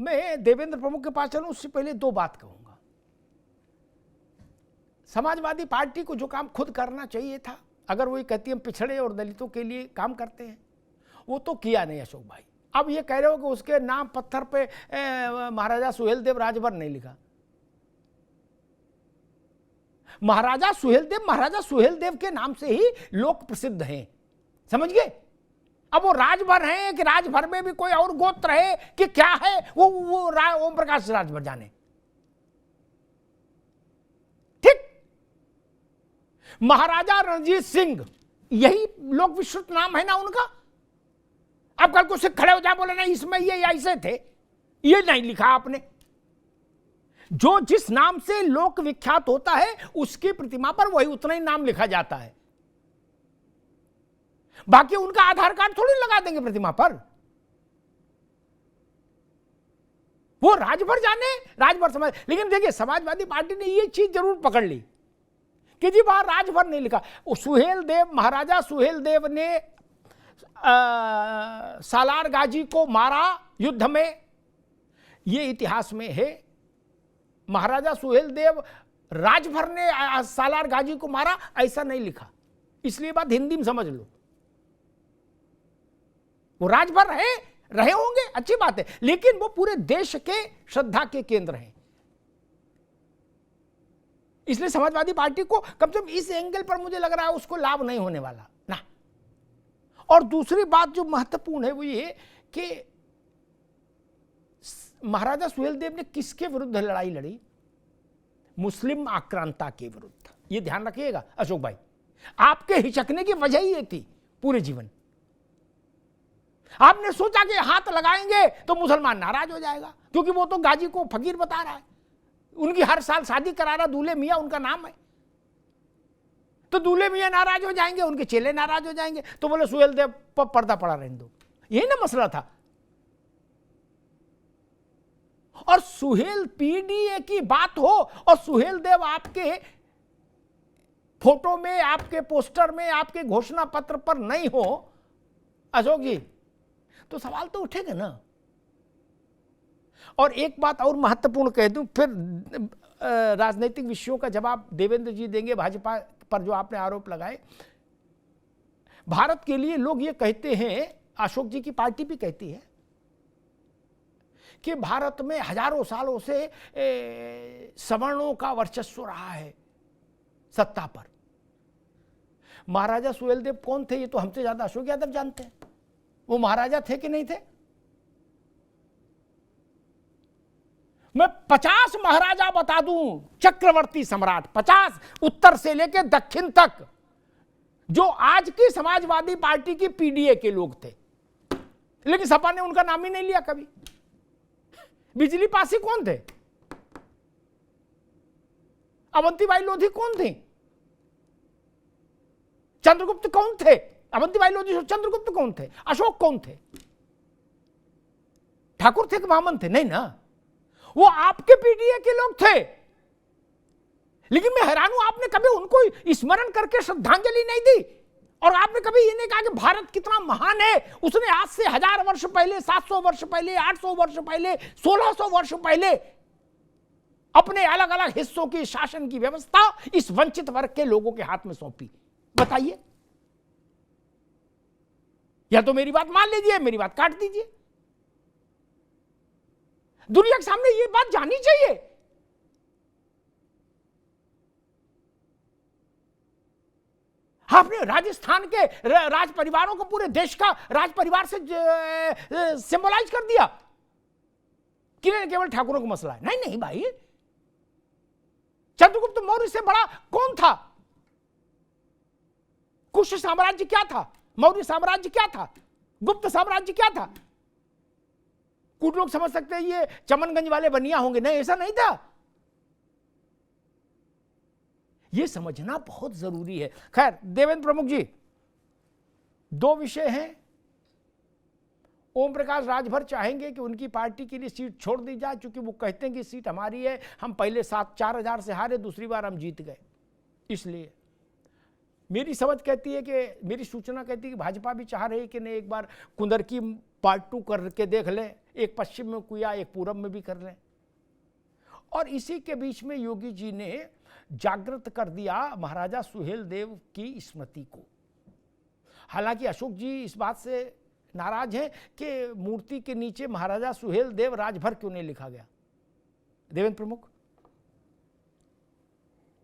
मैं देवेंद्र प्रमुख के पास चलूं उससे पहले दो बात कहूंगा। समाजवादी पार्टी को जो काम खुद करना चाहिए था, अगर वो ये कहती हम पिछड़े और दलितों के लिए काम करते हैं, वो तो किया नहीं अशोक भाई। अब ये कह रहे हो कि उसके नाम पत्थर पे महाराजा सुहेलदेव राजभर नहीं लिखा। महाराजा सुहेलदेव के नाम से ही लोग प्रसिद्ध हैं, समझ गए। अब वो राजभर हैं कि राजभर में भी कोई और गोत्र है कि क्या है, वो ओम प्रकाश राजभर जाने। ठीक, महाराजा रणजीत सिंह, यही लोक विश्रुत नाम है ना उनका। अब कल को सिख खड़े हो जाए बोले नहीं इसमें ये ऐसे थे, ये नहीं लिखा आपने। जो जिस नाम से लोक विख्यात होता है उसकी प्रतिमा पर वही उतना ही नाम लिखा जाता है। बाकी उनका आधार कार्ड थोड़ी लगा देंगे प्रतिमा पर। वो राजभर जाने, राजभर समझ। लेकिन देखिए समाजवादी पार्टी ने ये चीज जरूर पकड़ ली कि जी वहां राजभर नहीं लिखा। सुहेलदेव, महाराजा सुहेलदेव ने सालार गाजी को मारा युद्ध में, ये इतिहास में है। महाराजा सुहेलदेव राजभर ने सालार गाजी को मारा ऐसा नहीं लिखा, इसलिए बात हिंदी में समझ लो। वो राजभर रहे होंगे, अच्छी बात है, लेकिन वो पूरे देश के श्रद्धा के केंद्र हैं। इसलिए समाजवादी पार्टी को कम से कम इस एंगल पर मुझे लग रहा है उसको लाभ नहीं होने वाला ना। और दूसरी बात जो महत्वपूर्ण है वो ये कि महाराजा सुहेलदेव ने किसके विरुद्ध लड़ाई लड़ी? मुस्लिम आक्रांता के विरुद्ध। ये ध्यान रखिएगा अशोक भाई, आपके हिचकने की वजह ही ये थी पूरे जीवन। आपने सोचा कि हाथ लगाएंगे तो मुसलमान नाराज हो जाएगा, क्योंकि वो तो गाजी को फकीर बता रहा है, उनकी हर साल शादी करा रहा, दूल्हे मियां उनका नाम है, तो दूल्हे मियां नाराज हो जाएंगे, उनके चेले नाराज हो जाएंगे, तो बोले सुहेलदेव पर पर्दा पड़ा रहने दो। यही ना मसला था। और सुहेल पीडीए की बात हो और सुहेलदेव आपके फोटो में, आपके पोस्टर में, आपके घोषणा पत्र पर नहीं हो अशोक जी, तो सवाल तो उठेगा ना। और एक बात और महत्वपूर्ण कह दूं, फिर राजनीतिक विषयों का जवाब देवेंद्र जी देंगे भाजपा पर जो आपने आरोप लगाए। भारत के लिए लोग ये कहते हैं, अशोक जी की पार्टी भी कहती है कि भारत में हजारों सालों से सवर्णों का वर्चस्व रहा है सत्ता पर। महाराजा सुहेलदेव कौन थे ये तो हमसे ज्यादा अशोक यादव जानते हैं। वो महाराजा थे कि नहीं थे? मैं 50 महाराजा बता दूं, चक्रवर्ती सम्राट 50, उत्तर से लेकर दक्षिण तक, जो आज की समाजवादी पार्टी की पीडीए के लोग थे, लेकिन सपा ने उनका नाम ही नहीं लिया कभी। बिजली पासी कौन थे? अवंतीबाई लोधी कौन थे? चंद्रगुप्त कौन थे? अवंतीबाई लोधी चंद्रगुप्त कौन थे? अशोक कौन थे? ठाकुर थे कि वामन थे? नहीं ना, वो आपके पीडीए के लोग थे। लेकिन मैं हैरान हूं, आपने कभी उनको स्मरण करके श्रद्धांजलि नहीं दी, और आपने कभी ये नहीं कहा कि भारत कितना महान है, उसने आज से 1000 वर्ष पहले, 700 वर्ष पहले, 800 वर्ष पहले, 1600 वर्ष पहले अपने अलग अलग हिस्सों की शासन की व्यवस्था इस वंचित वर्ग के लोगों के हाथ में सौंपी। बताइए, या तो मेरी बात मान लीजिए, मेरी बात काट दीजिए। दुनिया के सामने ये बात जानी चाहिए। आपने राजस्थान के राज परिवारों को पूरे देश का राज परिवार से सिंबलाइज कर दिया कि केवल ठाकुरों का मसला है। नहीं नहीं भाई, चंद्रगुप्त मौर्य से बड़ा कौन था? कुश साम्राज्य क्या था? मौर्य साम्राज्य क्या था? गुप्त साम्राज्य क्या था? कुछ लोग समझ सकते हैं ये चमनगंज वाले बनिया होंगे, नहीं, ऐसा नहीं था। यह समझना बहुत जरूरी है। खैर, देवेंद्र प्रमुख जी, दो विषय हैं। ओम प्रकाश राजभर चाहेंगे कि उनकी पार्टी के लिए सीट छोड़ दी जाए, क्योंकि वो कहते हैं कि सीट हमारी है, हम पहले 4,000 से हारे, दूसरी बार हम जीत गए। इसलिए मेरी समझ कहती है कि, मेरी सूचना कहती है कि भाजपा भी चाह रही है कि नहीं, एक बार कुंदरकी पार्ट 2 करके देख ले। एक पश्चिम में किया, एक पूरब में भी कर लें। और इसी के बीच में योगी जी ने जागृत कर दिया महाराजा सुहेलदेव की स्मृति को। हालांकि अशोक जी इस बात से नाराज हैं कि मूर्ति के नीचे महाराजा सुहेलदेव राजभर क्यों नहीं लिखा गया। देवेंद्र प्रमुख।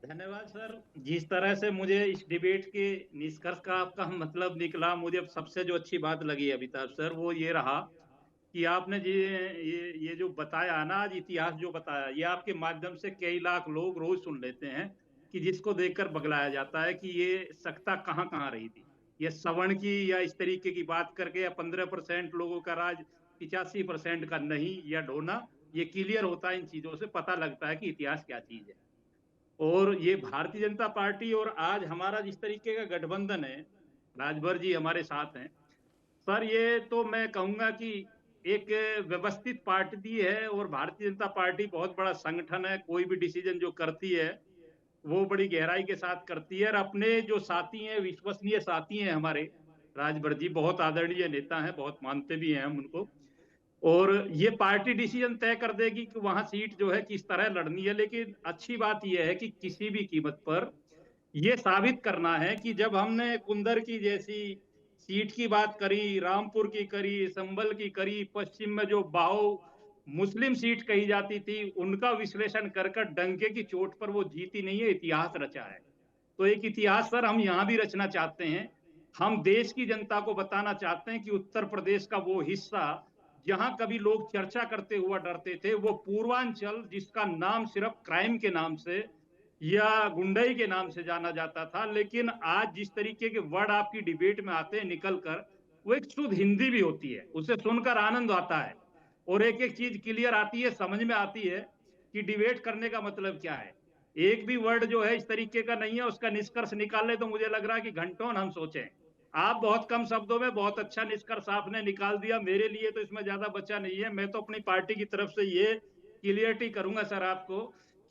धन्यवाद सर। जिस तरह से मुझे इस डिबेट के निष्कर्ष का आपका मतलब निकला, मुझे सबसे जो अच्छी बात लगी अमिताभ सर वो ये रहा कि आपने ये जो बताया ना, आज इतिहास जो बताया, ये आपके माध्यम से कई लाख लोग रोज सुन लेते हैं कि जिसको देखकर बगलाया जाता है कि ये सत्ता कहाँ कहाँ रही थी। ये सवर्ण की या इस तरीके की बात करके या 15% लोगों का राज 85% का नहीं या ढोना, ये क्लियर होता है। इन चीजों से पता लगता है कि इतिहास क्या चीज है। और ये भारतीय जनता पार्टी और आज हमारा जिस तरीके का गठबंधन है, राजभर जी हमारे साथ हैं सर, ये तो मैं कहूंगा कि एक व्यवस्थित पार्टी है और भारतीय जनता पार्टी बहुत बड़ा संगठन है। कोई भी डिसीजन जो करती है वो बड़ी गहराई के साथ करती है। और अपने जो साथी हैं, विश्वसनीय साथी हैं हमारे, राजभर जी बहुत आदरणीय नेता हैं, बहुत मानते भी हैं हम उनको। और ये पार्टी डिसीजन तय कर देगी कि वहां सीट जो है किस तरह लड़नी है। लेकिन अच्छी बात यह है कि किसी भी कीमत पर यह साबित करना है कि जब हमने कुंदर की जैसी सीट की बात करी, रामपुर की करी, संभल की करी, पश्चिम में जो बाहो मुस्लिम सीट कही जाती थी, उनका विश्लेषण कर डंके की चोट पर वो जीती नहीं है, इतिहास रचा है। तो एक इतिहास सर हम यहां भी रचना चाहते हैं। हम देश की जनता को बताना चाहते हैं कि उत्तर प्रदेश का वो हिस्सा जहां कभी लोग चर्चा करते हुआ डरते थे, वो पूर्वांचल जिसका नाम सिर्फ क्राइम के नाम से या गुंडई के नाम से जाना जाता था, लेकिन आज जिस तरीके के वर्ड आपकी डिबेट में आते हैं निकलकर, वो एक शुद्ध हिंदी भी होती है, उसे सुनकर आनंद आता है और एक एक चीज क्लियर आती है, समझ में आती है कि डिबेट करने का मतलब क्या है। एक भी वर्ड जो है इस तरीके का नहीं है, उसका निष्कर्ष निकाले तो मुझे लग रहा है कि घंटों हम सोचें। आप बहुत कम शब्दों में बहुत अच्छा निष्कर्ष आपने निकाल दिया। मेरे लिए तो इसमें ज्यादा बचा नहीं है। मैं तो अपनी पार्टी की तरफ से ये क्लियरिटी करूंगा सर आपको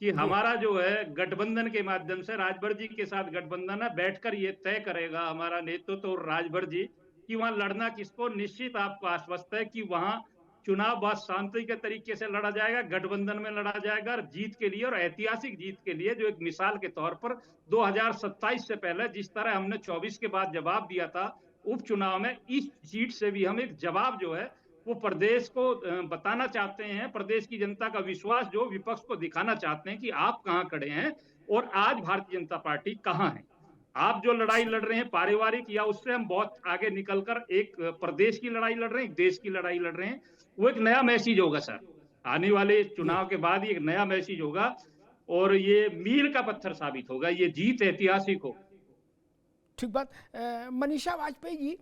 कि हमारा जो है गठबंधन के माध्यम से राजभर जी के साथ गठबंधन है, बैठकर ये तय करेगा हमारा नेतृत्व और राजभर जी कि वहां लड़ना किसको। निश्चित आपको आश्वस्त है कि वहां चुनाव बहुत शांति के तरीके से लड़ा जाएगा, गठबंधन में लड़ा जाएगा और जीत के लिए और ऐतिहासिक जीत के लिए, जो एक मिसाल के तौर पर 2027 से पहले जिस तरह हमने 24 के बाद जवाब दिया था उपचुनाव में, इस सीट से भी हम एक जवाब जो है वो प्रदेश को बताना चाहते हैं। प्रदेश की जनता का विश्वास जो विपक्ष को दिखाना चाहते हैं कि आप कहां खड़े हैं और आज भारतीय जनता पार्टी कहां है। आप जो लड़ाई लड़ रहे हैं पारिवारिक, या उससे हम बहुत आगे निकलकर एक प्रदेश की लड़ाई लड़ रहे हैं, एक देश की लड़ाई लड़ रहे हैं। वो एक नया मैसेज होगा सर, आने वाले चुनाव के बाद ही एक नया मैसेज होगा और ये मील का पत्थर साबित होगा, ये जीत ऐतिहासिक हो। ठीक बात। मनीषा वाजपेयी जी,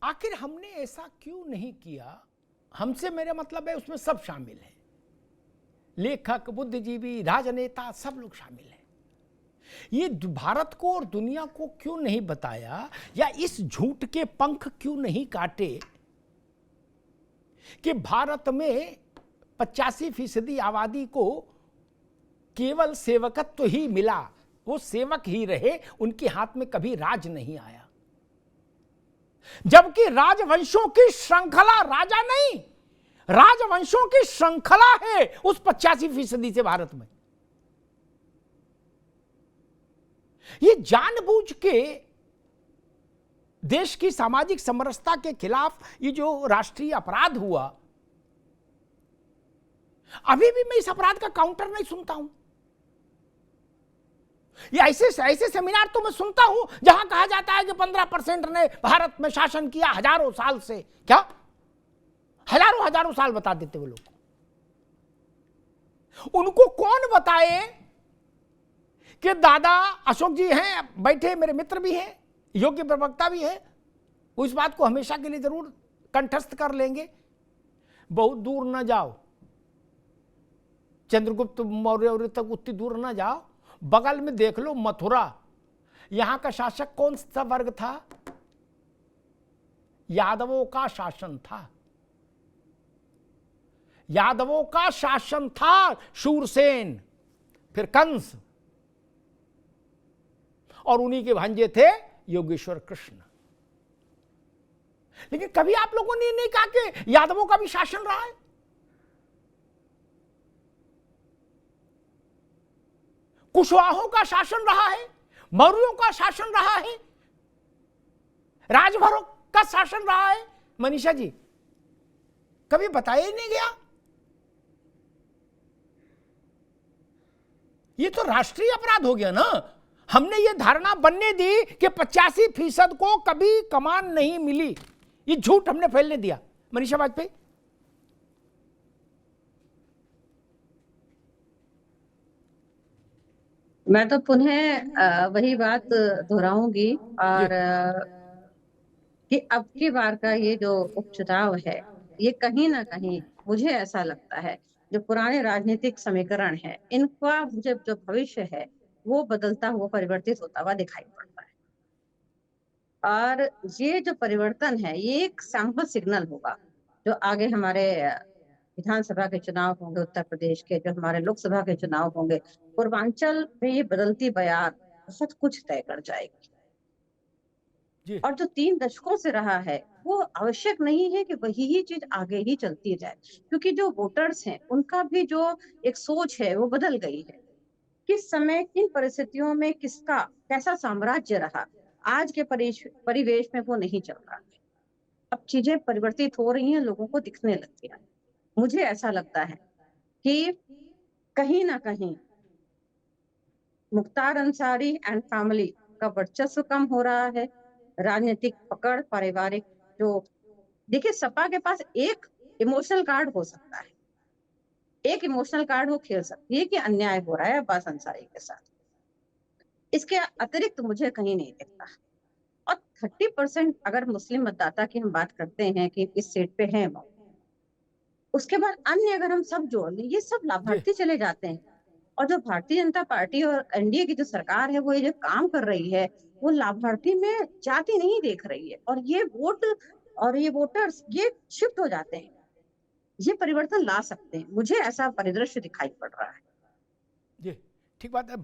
आखिर हमने ऐसा क्यों नहीं किया? हमसे मेरा मतलब है उसमें सब शामिल हैं, लेखक, बुद्धिजीवी, राजनेता, सब लोग शामिल हैं। ये भारत को और दुनिया को क्यों नहीं बताया, या इस झूठ के पंख क्यों नहीं काटे कि भारत में 85% आबादी को केवल सेवकत्व ही मिला, वो सेवक ही रहे, उनके हाथ में कभी राज नहीं आया। जबकि राजवंशों की श्रृंखला, राजा नहीं, राजवंशों की श्रृंखला है उस 85% से भारत में। ये जानबूझ के देश की सामाजिक समरसता के खिलाफ ये जो राष्ट्रीय अपराध हुआ, अभी भी मैं इस अपराध का काउंटर नहीं सुनता हूं। ये ऐसे सेमिनार तो मैं सुनता हूं जहां कहा जाता है कि 15% ने भारत में शासन किया हजारों साल से। क्या हजारों साल बता देते वो लोग? उनको कौन बताए कि दादा अशोक जी हैं बैठे, मेरे मित्र भी हैं, योग्य प्रवक्ता भी है, वो इस बात को हमेशा के लिए जरूर कंठस्थ कर लेंगे। बहुत दूर न जाओ, चंद्रगुप्त मौर्य तक उतनी दूर न जाओ, बगल में देख लो मथुरा, यहां का शासक कौन सा वर्ग था? यादवों का शासन था, यादवों का शासन था। शूरसेन, फिर कंस, और उन्हीं के भांजे थे योगेश्वर कृष्ण। लेकिन कभी आप लोगों ने नहीं कहा कि यादवों का भी शासन रहा है, कुशवाहों का शासन रहा है, मौर्यों का शासन रहा है, राजभरों का शासन रहा है। मनीषा जी, कभी बताया ही नहीं गया। ये तो राष्ट्रीय अपराध हो गया ना। हमने ये धारणा बनने दी कि 85% को कभी कमान नहीं मिली, ये झूठ हमने फैलने दिया। मनीषा वाजपेयी, मैं तो पुनः वही बात दोहराऊंगी और कि अब की बार का ये जो उपचुनाव है, ये कहीं ना कहीं मुझे ऐसा लगता है जो पुराने राजनीतिक समीकरण है, इनका मुझे जो भविष्य है वो बदलता हुआ, परिवर्तित होता हुआ दिखाई पड़ता है। और ये जो परिवर्तन है ये एक सैंपल सिग्नल होगा जो आगे हमारे विधानसभा के चुनाव होंगे, उत्तर प्रदेश के जो हमारे लोकसभा के चुनाव होंगे, पूर्वांचल में ये बदलती बयार बहुत कुछ तय कर जाएगी। जी और जो 3 दशकों से रहा है वो आवश्यक नहीं है कि वही ही चीज आगे ही चलती जाए, क्योंकि जो वोटर्स हैं उनका भी जो एक सोच है वो बदल गई है। किस समय किन परिस्थितियों में किसका कैसा साम्राज्य रहा, आज के परिवेश में वो नहीं चल रहा है। अब चीजें परिवर्तित हो रही हैं, लोगों को दिखने लग गया है। मुझे ऐसा लगता है कि कहीं ना कहीं मुख्तार अंसारी एंड फैमिली का वर्चस्व कम हो रहा है, राजनीतिक पकड़, पारिवारिक जो, देखिए सपा के पास एक इमोशनल कार्ड हो सकता है, एक इमोशनल कार्ड वो खेल सकती है कि अन्याय हो रहा है अब्बास अंसारी के साथ। इसके अतिरिक्त मुझे कहीं नहीं दिखता। और 30% अगर मुस्लिम मतदाता की हम बात करते हैं कि इस सीट पे है वो, उसके बाद अन्य अगर हम सब जोड़ लें, ये सब जी लाभार्थी चले जाते हैं। और जो भारतीय जनता पार्टी और एनडीए की जो सरकार है वो ये जो काम कर रही है वो लाभार्थी में जाति नहीं देख रही है, और ये वोट और ये वोटर्स ये शिफ्ट हो जाते हैं। ये परिवर्तन ला सकते हैं, मुझे ऐसा परिदृश्य दिखाई पड़ रहा है। जी, ठीक बात है।